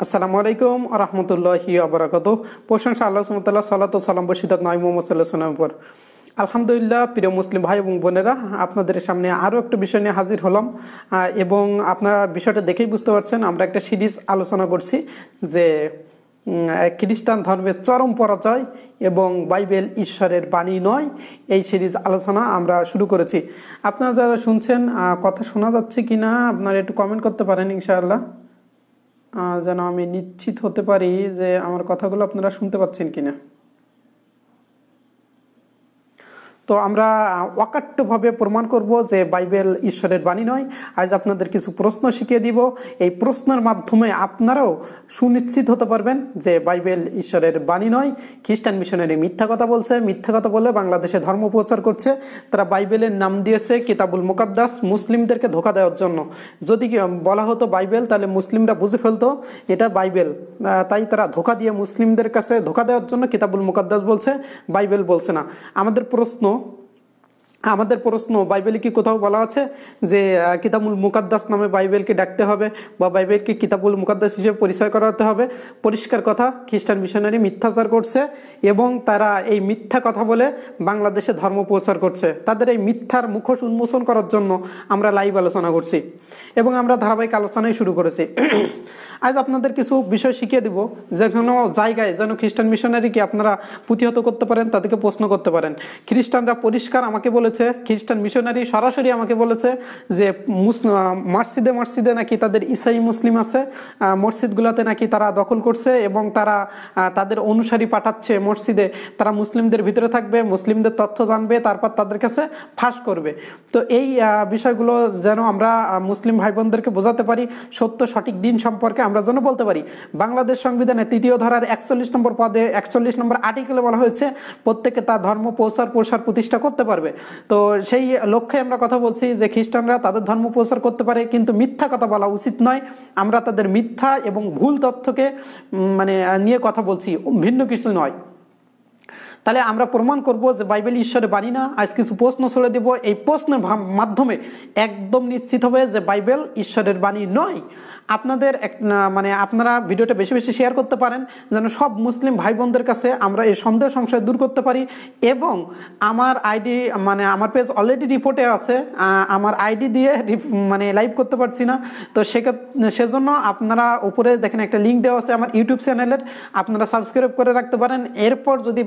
আসসালামু আলাইকুম রহমতুল্লাহি আবরাকাত। প্রশংসা আল্লাহ সুবহানাহু ওয়া তাআলা, সালাত ও সালাম বর্ষিত নবী মুহাম্মদ সাল্লাল্লাহু আলাইহি ওয়াসাল্লামের উপর। আলহামদুলিল্লাহ, প্রিয় মুসলিম ভাই এবং বোনেরা, আপনাদের সামনে আরও একটা বিষয় নিয়ে হাজির হলাম এবং আপনারা বিষয়টা দেখেই বুঝতে পারছেন আমরা একটা সিরিজ আলোচনা করছি যে খ্রিস্টান ধর্মের চরম পরাজয় এবং বাইবেল ঈশ্বরের বাণী নয়। এই সিরিজ আলোচনা আমরা শুরু করেছি। আপনারা যারা শুনছেন কথা শোনা যাচ্ছে কি না আপনারা একটু কমেন্ট করতে পারেন ইনশাআল্লাহ, যেন আমি নিশ্চিত হতে পারি যে আমার কথাগুলো আপনারা শুনতে পাচ্ছেন কিনা। তো আমরা অকাট্যভাবে প্রমাণ করব যে বাইবেল ঈশ্বরের বাণী নয়। আজ আপনাদের কিছু প্রশ্ন শিখিয়ে দিব। এই প্রশ্নের মাধ্যমে আপনারাও সুনিশ্চিত হতে পারবেন যে বাইবেল ঈশ্বরের বাণী নয়। খ্রিস্টান মিশনারি মিথ্যা কথা বলছে, মিথ্যা কথা বলে বাংলাদেশে ধর্ম প্রচার করছে। তারা বাইবেলের নাম দিয়েছে কিতাবুল মুকাদ্দাস, মুসলিমদেরকে ধোঁকা দেওয়ার জন্য। যদি বলা হতো বাইবেল তাহলে মুসলিমরা বুঝে ফেলতো এটা বাইবেল, তাই তারা ধোঁকা দিয়ে মুসলিমদের কাছে ধোঁকা দেওয়ার জন্য কিতাবুল মুকাদ্দাস বলছে, বাইবেল বলছে না। আমাদের প্রশ্ন বাইবেলে কি কোথাও বলা আছে যে কিতাবুল মুকাদ্দাস নামে বাইবেলকে ডাকতে হবে বা বাইবেলকে কিতাবুল মুকাদ্দাস হিসেবে পরিচয় করাতে হবে? পরিষ্কার কথা, খ্রিস্টান মিশনারি মিথ্যাচার করছে এবং তারা এই মিথ্যা কথা বলে বাংলাদেশে ধর্ম প্রচার করছে। তাদের এই মিথ্যার মুখোশ উন্মোচন করার জন্য আমরা লাইভ আলোচনা করছি এবং আমরা ধারাবাহিক আলোচনাই শুরু করেছি। আজ আপনাদের কিছু বিষয় শিখিয়ে দিব যে কোনো জায়গায় যেন খ্রিস্টান মিশনারিকে আপনারা প্রতিহত করতে পারেন, তাদেরকে প্রশ্ন করতে পারেন। খ্রিস্টানরা পরিষ্কার আমাকে বলেছে, খ্রিস্টান মিশনারি সরাসরি আমাকে বলেছে যে মসজিদে নাকি তাদের ইসাই মুসলিম আছে, মসজিদগুলোতে নাকি তারা দখল করছে এবং তারা তাদের অনুসারী পাঠাচ্ছে মসজিদে। তারা মুসলিমদের ভিতরে থাকবে, মুসলিমদের তথ্য জানবে, তারপর তাদের কাছে ফাঁস করবে। তো এই বিষয়গুলো যেন আমরা মুসলিম ভাই বোনদেরকে বোঝাতে পারি, সত্য সঠিক দিন সম্পর্কে আমরা যেন বলতে পারি। বাংলাদেশ সংবিধানে ৩য় ধারার ৪১ নম্বর পদে ৪১ নম্বর আর্টিকেলে বলা হয়েছে প্রত্যেকে তার ধর্ম প্রসার প্রতিষ্ঠা করতে পারবে। তো সেই লক্ষ্যে আমরা কথা বলছি যে খ্রিস্টানরা তাদের ধর্ম প্রচার করতে পারে, কিন্তু মিথ্যা কথা বলা উচিত নয়। আমরা তাদের মিথ্যা এবং ভুল তথ্যকে নিয়ে কথা বলছি, ভিন্ন কিছু নয়। তাহলে আমরা প্রমাণ করব যে বাইবেল ঈশ্বরের বাণী না। আজ কিছু প্রশ্ন ছড়ে দেব, এই প্রশ্নের মাধ্যমে একদম নিশ্চিত হবে যে বাইবেল ঈশ্বরের বাণী নয়। আপনাদের আপনারা ভিডিওটা বেশি বেশি শেয়ার করতে পারেন যেন সব মুসলিম ভাই বোনদের কাছে আমরা এই সন্দেহ সংশয় দূর করতে পারি। এবং আমার আইডি আমার পেজ অলরেডি রিপোর্টে আছে, আমার আইডি দিয়ে লাইভ করতে পারছি না। তো সেজন্য আপনারা উপরে দেখেন একটা লিঙ্ক দেওয়া আছে আমার ইউটিউব চ্যানেলের, আপনারা সাবস্ক্রাইব করে রাখতে পারেন। এরপর যদি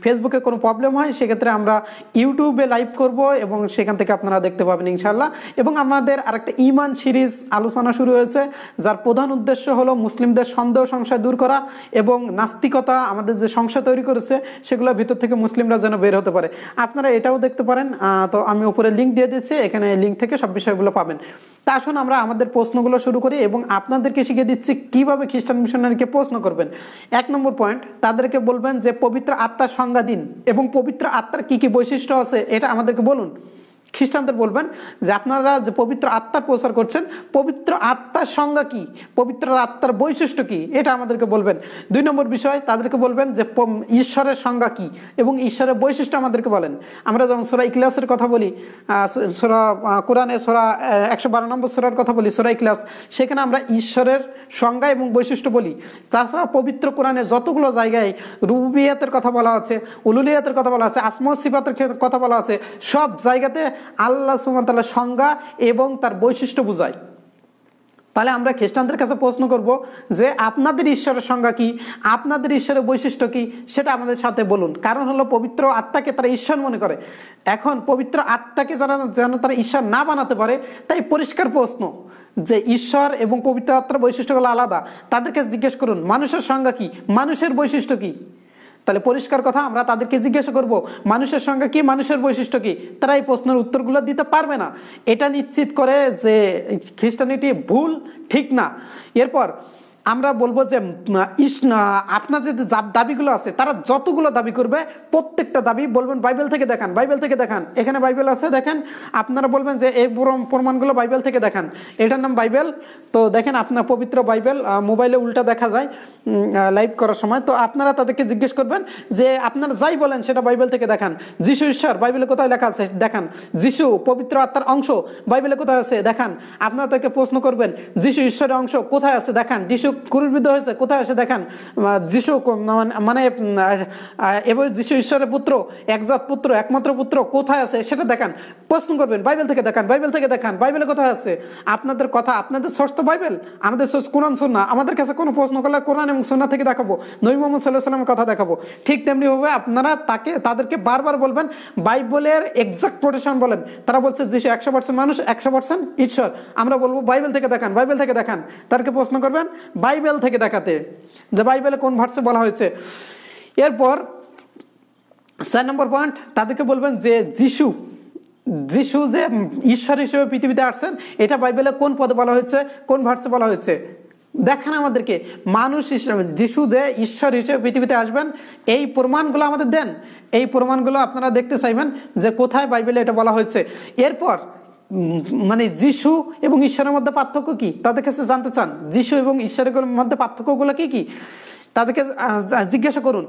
ফেসবুকে কোনো প্রবলেম হয় সেক্ষেত্রে আমরা ইউটিউবে লাইভ করব এবং সেখান থেকে আপনারা দেখতে পাবেন ইনশাল্লাহ। এবং আমাদের আরেকটা ঈমান সিরিজ আলোচনা শুরু হয়েছে, যার প্রধান উদ্দেশ্য হলো মুসলিমদের সন্দেহ সংশয় দূর করা এবং নাস্তিকতা আমাদের যে সংশয় তৈরি করেছে সেগুলোর ভিতর থেকে মুসলিমরা যেন বের হতে পারে। আপনারা এটাও দেখতে পারেন। তো আমি উপরে লিঙ্ক দিয়ে দিচ্ছি, এখানে লিঙ্ক থেকে সব বিষয়গুলো পাবেন। তা আসুন আমরা আমাদের প্রশ্নগুলো শুরু করি এবং আপনাদেরকে শিখিয়ে দিচ্ছি কিভাবে খ্রিস্টান মিশনারিকে প্রশ্ন করবেন। ১ নম্বর পয়েন্ট, তাদেরকে বলবেন যে পবিত্র আত্মার সংজ্ঞা দিন এবং পবিত্র আত্মার কি কি বৈশিষ্ট্য আছে এটা আমাদেরকে বলুন। খ্রিস্টানদের বলবেন যে আপনারা যে পবিত্র আত্মার প্রচার করছেন, পবিত্র আত্মার সংজ্ঞা কি, পবিত্র আত্মার বৈশিষ্ট্য কি, এটা আমাদেরকে বলবেন। ২ নম্বর বিষয়, তাদেরকে বলবেন যে ঈশ্বরের সংজ্ঞা কি এবং ঈশ্বরের বৈশিষ্ট্য আমাদেরকে বলেন। আমরা যেমন সূরা ইখলাসের কথা বলি, কোরআনে সূরা ১১২ নম্বর সূরার কথা বলি, সূরা ইখলাস, সেখানে আমরা ঈশ্বরের সংজ্ঞা এবং বৈশিষ্ট্য বলি। তাছাড়া পবিত্র কোরআনে যতগুলো জায়গায় রুবুবিয়াতের কথা বলা আছে, উলুলিয়াতের কথা বলা আছে, আসমা সিফাতের কথা বলা আছে, সব জায়গাতে আল্লাহ সুবহানাহু ওয়া তাআলার সংজ্ঞা এবং তার বৈশিষ্ট্য বোঝায়। তাহলে আমরা খ্রিস্টানদের কাছে প্রশ্ন করব যে আপনাদের ঈশ্বরের সংজ্ঞা কি, আপনাদের ঈশ্বরের বৈশিষ্ট্য কি, সেটা আমাদের সাথে বলুন। কারণ হলো পবিত্র আত্মাকে তারা ঈশ্বর মনে করে। এখন পবিত্র আত্মাকে যেন তারা ঈশ্বর না বানাতে পারে, তাই পরিষ্কার প্রশ্ন যে ঈশ্বর এবং পবিত্র আত্মার বৈশিষ্ট্যগুলো আলাদা। তাদেরকে জিজ্ঞেস করুন মানুষের সংজ্ঞা কি, মানুষের বৈশিষ্ট্য কি। তাহলে পরিষ্কার কথা, আমরা তাদেরকে জিজ্ঞাসা করব মানুষের সংজ্ঞা কি, মানুষের বৈশিষ্ট্য কি। তারা এই প্রশ্নের উত্তরগুলো দিতে পারবে না। এটা নিশ্চিত করে যে খ্রিস্টানিটি ভুল, ঠিক না। এরপর আমরা বলবো যে আপনার যে দাবিগুলো আছে, তারা যতগুলো দাবি করবে প্রত্যেকটা দাবি বলবেন বাইবেল থেকে দেখান, বাইবেল থেকে দেখান। এখানে বাইবেল আছে দেখেন, আপনারা বলবেন যে এই প্রমাণগুলো বাইবেল থেকে দেখান, এটার নাম বাইবেল। তো দেখেন আপনার পবিত্র বাইবেল মোবাইলে উল্টা দেখা যায় লাইভ করার সময়। তো আপনারা তাদেরকে জিজ্ঞেস করবেন যে আপনারা যাই বলেন সেটা বাইবেল থেকে দেখান। যিশু ঈশ্বর বাইবেলে কোথায় লেখা আছে দেখান, যিশু পবিত্র আত্মার অংশ বাইবেলে কোথায় আছে দেখান। আপনারা তাকে প্রশ্ন করবেন যিশু ঈশ্বরের অংশ কোথায় আছে দেখান, যিশু ক্রুশবিদ্ধ হয়েছে, কোথায় এসে দেখেন যিশু মানে এবার যিশু ঈশ্বরের পুত্র, একজাত পুত্র, একমাত্র পুত্র কোথায় আছে সেটা দেখান। প্রশ্ন করবেন বাইবেল থেকে দেখান, বাইবেল থেকে দেখান, বাইবেলে কোথায় আছে? আপনাদের কথা, আপনাদের সোর্স তো বাইবেল, আমাদের সোর্স কোরআন সুন্নাহ। আমাদের কাছে কোনো প্রশ্ন করলে কোরআন এবং সুন্নাহ থেকে দেখাবো, নবী মুহাম্মদ সাল্লাল্লাহু আলাইহি ওয়াসাল্লামের কথা দেখাবো। ঠিক তেমনি ভাবে আপনারা তাদেরকে বারবার বলবেন বাইবেলের এক্সাক্ট কোটেশন বলেন। তারা বলছে যিশু 100% মানুষ, 100% ঈশ্বর। আমরা বলবো বাইবেল থেকে দেখান, বাইবেল থেকে দেখান। তাদেরকে প্রশ্ন করবেন বাইবেল থেকে দেখাতে, যে বাইবেলে কোন ভার্সে বলা হয়েছে। এরপর 4 নম্বর পয়েন্ট, তাদেরকে বলবেন যে যিশু যে ঈশ্বর হিসেবে পৃথিবীতে আসছেন, এটা বাইবেলে কোন পদে বলা হয়েছে, কোন ভার্সে বলা হয়েছে দেখেন আমাদেরকে। মানুষ হিসেবে যিশু যে ঈশ্বর হিসেবে পৃথিবীতে আসবেন, এই প্রমাণগুলো আমাদের দেন। এই প্রমাণগুলো আপনারা দেখতে চাইবেন যে কোথায় বাইবেলে এটা বলা হয়েছে। এরপর মানে যিশু এবং ঈশ্বরের মধ্যে পার্থক্য কি তাদের কাছে জানতে চান, যিশু এবং ঈশ্বরের মধ্যে পার্থক্যগুলো কি কি তাদেরকে জিজ্ঞাসা করুন।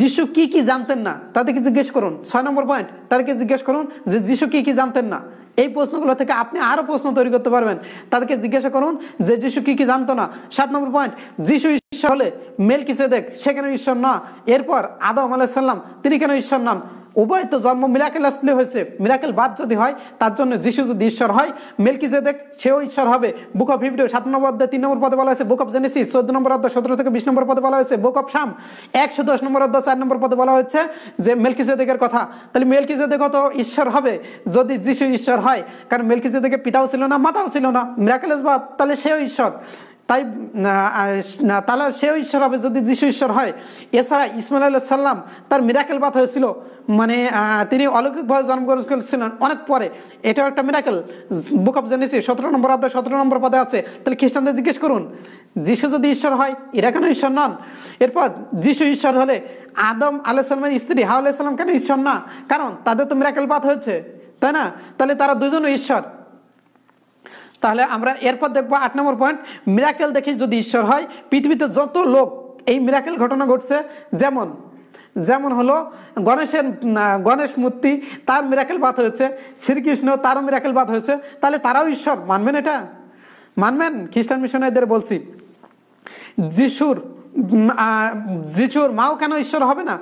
যিশু কি কি জানতেন না তাদেরকে জিজ্ঞেস করুন। 6 নম্বর পয়েন্ট, তাদেরকে জিজ্ঞেস করুন যে যিশু কি কি জানতেন না। এই প্রশ্নগুলো থেকে আপনি আরো প্রশ্ন তৈরি করতে পারবেন। তাদেরকে জিজ্ঞাসা করুন যে যিশু কি কি জানতো না। 7 নম্বর পয়েন্ট, যিশু ঈশ্বর হলে মেলকিসেদেক সে কেন ঈশ্বর না? এরপর আদম আলাইহিস সালাম তিনি কেন ঈশ্বর নন? উভয় তো জন্ম মিরাকেল আসলে হয়েছে, মিরাকেল বাদ যদি হয় তার জন্য যিশু যদি ঈশ্বর হয়, মেলকিসেদেক সেও ঈশ্বর হবে। বুক অফ হিব্রু 7 নম্বর অধ্যায় 3 নম্বর পদে বলা হয়েছে, বুক অফ জেনেসিস 14 নম্বর অধ্যায় 17 থেকে 20 নম্বর পদে বলা হয়েছে, বুক অফ শাম 110 নম্বর অধ্যায় 4 নম্বর পদে বলা হয়েছে যে মেলকিসেদেকের কথা। তাহলে মেলকিসেদেক তো ঈশ্বর হবে যদি যিশু ঈশ্বর হয়, কারণ মেলকিসেদেকের পিতাও ছিল না, মাতাও ছিল না, মিরাকেলের বাদ, তাহলে সেও ঈশ্বর। তাই তাহলে সেও ঈশ্বর হবে যদি যিশু ঈশ্বর হয়। এছাড়া ইসমাইল আলাইহিস সালাম তার মিরাকেল বাত হয়েছিল, মানে তিনি অলৌকিকভাবে জন্মগ্রহণ করেছিলেন অনেক পরে, এটাও একটা মিরাকেল। বুক অফ জেনেসিস 17 নম্বর অধ্যায় 17 নম্বর পদে আছে। তাহলে খ্রিস্টানদের জিজ্ঞেস করুন যিশু যদি ঈশ্বর হয় এরা কেন ঈশ্বর নন? এরপর যিশু ঈশ্বর হলে আদম আলাইহিস সালামের স্ত্রী হাওয়া আলাইহিস সালাম কেন ঈশ্বর না? কারণ তাদের তো মিরাকেল বাত হয়েছে, তাই না? তাহলে তারা দুজনই ঈশ্বর। তাহলে আমরা এরপর দেখবো 8 নম্বর পয়েন্ট, মিরাকেল দেখে যদি ঈশ্বর হয়, পৃথিবীতে যত লোক এই মিরাকেল ঘটনা ঘটছে, যেমন হলো গণেশ মূর্তি তার মিরাকেল বাত হয়েছে, শ্রীকৃষ্ণ তারও মিরাকেল বাত হয়েছে, তাহলে তারাও ঈশ্বর। মানবেন এটা? মানবেন? খ্রিস্টান মিশনারিদের বলছি, যিশুর মাও কেন ঈশ্বর হবে না?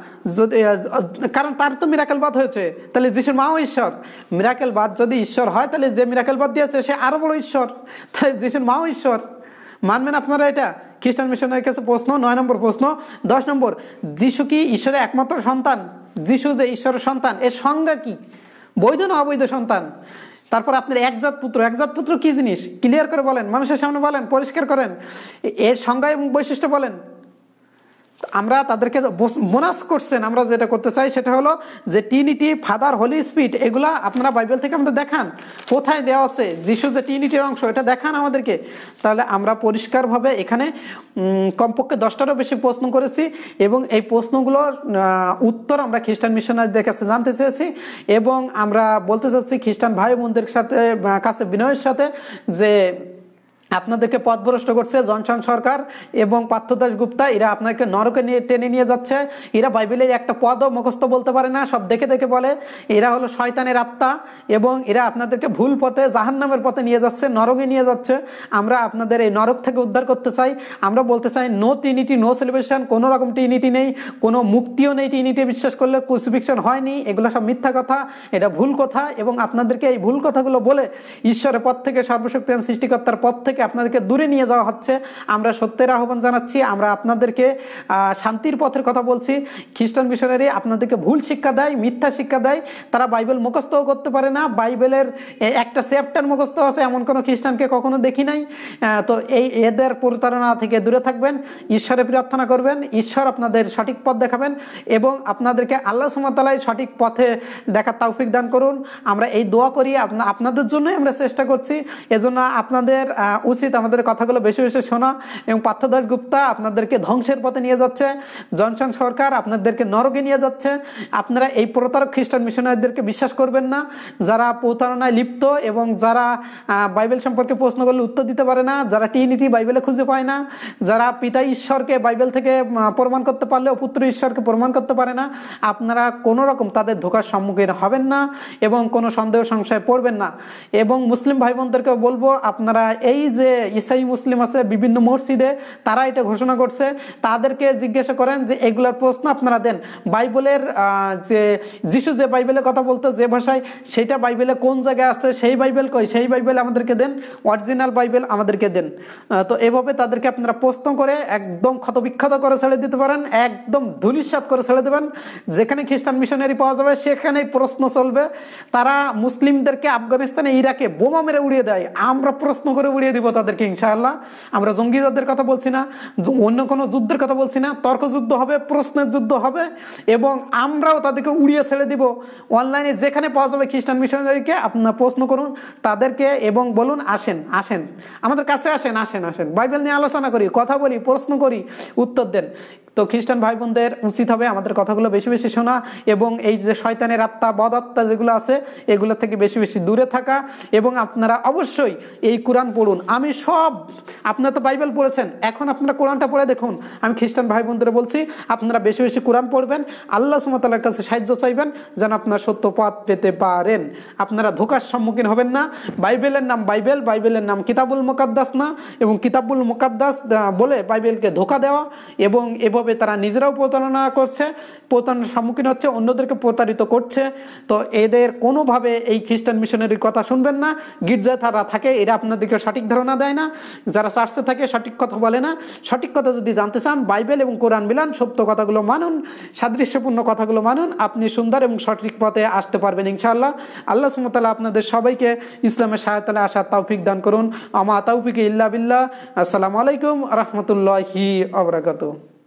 কারণ তার তো মিরাকেল বাদ হয়েছে, তাহলে যিশুর মাও ঈশ্বর। মিরাকেল বাদ যদি ঈশ্বর হয়, তাহলে যে মিরাকেল বাদ দিয়েছে সে আরো বড় ঈশ্বর, তাই যিশুর মাও ঈশ্বর। মানবেন আপনারা এটা? খ্রিস্টান মিশনের কাছে প্রশ্ন। 9 নম্বর প্রশ্ন। 10 নম্বর, যিশু কি ঈশ্বরের একমাত্র সন্তান? যিশু যে ঈশ্বরের সন্তান, এর সংজ্ঞা কি? বৈধ না অবৈধ সন্তান? তারপর আপনার একজাত পুত্র কি জিনিস ক্লিয়ার করে বলেন, মানুষের সামনে বলেন, পরিষ্কার করেন, এর সংজ্ঞা এবং বৈশিষ্ট্য বলেন। আমরা তাদেরকে বোনাস করছেন, আমরা যেটা করতে চাই সেটা হলো যে ট্রিনিটি, ফাদার, হোলি স্পিরিট, এগুলা আপনারা বাইবেল থেকে আমাদের দেখান কোথায় দেওয়া আছে। যিশু যে ট্রিনিটির অংশ এটা দেখান আমাদেরকে, তাহলে আমরা পরিষ্কারভাবে এখানে কমপক্ষে 10টারও বেশি প্রশ্ন করেছি এবং এই প্রশ্নগুলোর উত্তর আমরা খ্রিস্টান মিশনারিদের কাছে জানতে চেয়েছি। এবং আমরা বলতে চাচ্ছি খ্রিস্টান ভাই বোনদের কাছে বিনয়ের সাথে যে আপনাদেরকে পথভ্রষ্ট করছে জনসন সরকার এবং পার্থ দাশগুপ্তা, এরা আপনাকে নরকে টেনে নিয়ে যাচ্ছে। এরা বাইবেলের একটা পদও মুখস্থ বলতে পারে না, সব দেখে দেখে বলে। এরা হলো শয়তানের আত্মা এবং এরা আপনাদেরকে ভুল পথে, জাহান্নামের পথে নিয়ে যাচ্ছে, নরকে নিয়ে যাচ্ছে। আমরা আপনাদের এই নরক থেকে উদ্ধার করতে চাই। আমরা বলতে চাই নো ট্রিনিটি, নো সেলিব্রেশন, কোনো রকম ট্রিনিটি নেই, কোনো মুক্তিও নেই। ট্রিনিটি বিশ্বাস করলে ক্রুসিফিকশন হয়নি, এগুলো সব মিথ্যা কথা, এটা ভুল কথা। এবং আপনাদেরকে এই ভুল কথাগুলো বলে ঈশ্বরের পথ থেকে, সর্বশক্তিমান সৃষ্টিকর্তার পথ থেকে আপনাদেরকে দূরে নিয়ে যাওয়া হচ্ছে। আমরা সত্যের আহ্বান জানাচ্ছি, আমরা আপনাদেরকে শান্তির পথের কথা বলছি। খ্রিস্টান মিশনারি আপনাদেরকে ভুল শিক্ষা দেয়, মিথ্যা শিক্ষা দেয়। তারা বাইবেল মুখস্থও করতে পারে না, বাইবেলের একটা চ্যাপ্টার মুখস্থ আছে এমন কোনো খ্রিস্টানকে কখনো দেখি নাই। তো এদের প্রতারণা থেকে দূরে থাকবেন, ঈশ্বরে প্রার্থনা করবেন, ঈশ্বর আপনাদের সঠিক পথ দেখাবেন এবং আপনাদেরকে আল্লাহ সুবহানাহু ওয়া তাআলা সঠিক পথে দেখার তৌফিক দান করুন। আমরা এই দোয়া করি, আপনাদের জন্যই আমরা চেষ্টা করছি। এজন্য আপনাদের উচিত আমাদের কথাগুলো বেশি বেশি শোনা। এবং পার্থ দাশগুপ্তা আপনাদেরকে ধ্বংসের পথে নিয়ে যাচ্ছে, জনসন সরকার আপনাদেরকে নরকে নিয়ে যাচ্ছে। আপনারা এই প্রতারক খ্রিস্টান মিশনারিদেরকে বিশ্বাস করবেন না, যারা প্রতারণায় লিপ্ত এবং যারা বাইবেল সম্পর্কে প্রশ্ন করলে উত্তর দিতে পারে না, যারা ট্রিনিটি বাইবেলে খুঁজে পায় না, যারা পিতা ঈশ্বরকে বাইবেল থেকে প্রমাণ করতে পারলেও পুত্র ঈশ্বরকে প্রমাণ করতে পারে না। আপনারা কোনো রকম তাদের ধোঁকার সম্মুখীন হবেন না এবং কোনো সন্দেহ সংশয়ে পড়বেন না। এবং মুসলিম ভাই বোনদেরকে বলবো, আপনারা এই যে ইসাই মুসলিম আছে বিভিন্ন মসজিদে, তারা এটা ঘোষণা করছে, তাদেরকে জিজ্ঞাসা করেন যে এগুলোর প্রশ্ন আপনারা দেন। বাইবেলের যে যিশু যে বাইবেলের কথা বলতো যে ভাষায়, সেটা বাইবেলে কোন জায়গায় আছে, সেই বাইবেল কই, সেই বাইবেল আমাদেরকে দেন, অরিজিনাল বাইবেল আমাদেরকে দেন। তো এভাবে তাদেরকে আপনারা প্রশ্ন করে একদম ক্ষতবিক্ষত করে ছেড়ে দিতে পারেন, একদম ধূলিসাৎ করে ছেড়ে দেবেন। যেখানে খ্রিস্টান মিশনারি পাওয়া যাবে সেখানেই প্রশ্ন চলবে। তারা মুসলিমদেরকে আফগানিস্তানে ইরাকে বোমা মেরে উড়িয়ে দেয়, আমরা প্রশ্ন করে উড়িয়ে দিব তাদেরকে ইনশাআল্লাহ। আমরা জঙ্গিবাদের কথা বলছি না, অন্য কোনো যুদ্ধের কথা বলছি না, তর্ক যুদ্ধ হবে, প্রশ্নের যুদ্ধ হবে, এবং আমরাও তাদেরকে উড়িয়ে ছেড়ে দিব। অনলাইনে যেখানে পাওয়া যাবে খ্রিস্টান মিশনারিকে আপনারা প্রশ্ন করুন তাদেরকে এবং বলুন আসেন আসেন আমাদের কাছে, আসেন আসেন আসেন, বাইবেল নিয়ে আলোচনা করি, কথা বলি, প্রশ্ন করি, উত্তর দেন। তো খ্রিস্টান ভাই বোনদের উচিত হবে আমাদের কথাগুলো বেশি বেশি শোনা, এবং এই যে শয়তানের আত্মা, বদ আত্মা যেগুলো আছে এগুলো থেকে বেশি বেশি দূরে থাকা। এবং আপনারা অবশ্যই এই কোরআন পড়ুন। আমি সব, আপনারা তো বাইবেল পড়েছেন, এখন আপনারা কোরআনটা পড়ে দেখুন। আমি খ্রিস্টান ভাই বোনদের বলছি আপনারা বেশি বেশি কোরআন পড়বেন, আল্লাহ সুবহানাহু ওয়া তাআলার কাছে সাহায্য চাইবেন যেন আপনারা সত্য পথ পেতে পারেন, আপনারা ধোঁকার সম্মুখীন হবেন না। বাইবেলের নাম বাইবেল, বাইবেলের নাম কিতাবুল মুকাদ্দাস না, এবং কিতাবুল মুকাদ্দাস বলে বাইবেলকে ধোঁকা দেওয়া, এবং এভাবে তারা নিজেরাও প্রতারণা করছে, প্রতারণার সম্মুখীন হচ্ছে, অন্যদেরকে প্রতারিত করছে। তো এদের কোনোভাবে এই খ্রিস্টান মিশনারির কথা শুনবেন না। গির্জায় তারা থাকে, এরা আপনাদেরকে সঠিক ধারণা দেয় না, যারা চার্চে থাকে সঠিক কথা বলে না। সঠিক কথা যদি জানতে চান বাইবেল এবং কোরআন মিলান, সত্য কথাগুলো মানুন, সাদৃশ্যপূর্ণ কথাগুলো মানুন, আপনি সুন্দর এবং সঠিক পথে আসতে পারবেন ইনশাআল্লাহ। আল্লাহ সুবহানাহু ওয়া তাআলা আপনাদের সবাইকে ইসলামের সহায়তায় আসার তৌফিক দান করুন। আমা তৌফিক ইল্লা বিল্লাহ। আসসালামু আলাইকুম রাহমাতুল্লাহি ওয়া বারাকাতুহু।